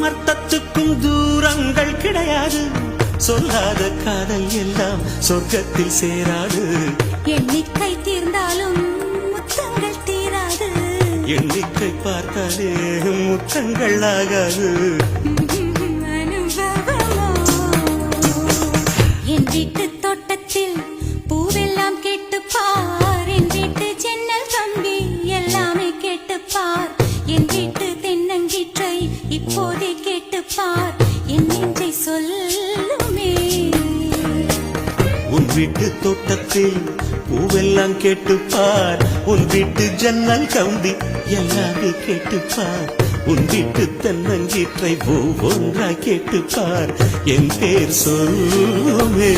அர்த்தத்துக்கும் தூரங்கள் கிடையாது. சொல்லாத காதல் எல்லாம் சொர்க்கத்தில் சேராது. எண்ணிக்கை தீர்ந்தாலும் முத்தங்கள் தீராது. எண்ணிக்கை பார்த்தாலே முத்தங்கள் ஆகாது. என் வீட்டு தோட்டத்தில் பூவெல்லாம் கேட்டுப்பார். என் வீட்டு ஜன்னல் கம்பி எல்லாமே கேட்டுப்பார். என் வீட்டு தென்னங்கீற்றை இப்போதே கேட்டுப்பார். என் நெஞ்சை சொல்லுமே. உன் வீட்டு தோட்டத்தில் பூவெல்லாம் கேட்டுப்பார். உன் வீட்டு ஜன்னல் கம்பி எல்லாமே கேட்டுப்பார். உன் வீட்டு தென்னங்கீற்றை ஒவ்வொன்றாய் கேட்டுப்பார். என் பேர் சொல்லுமே.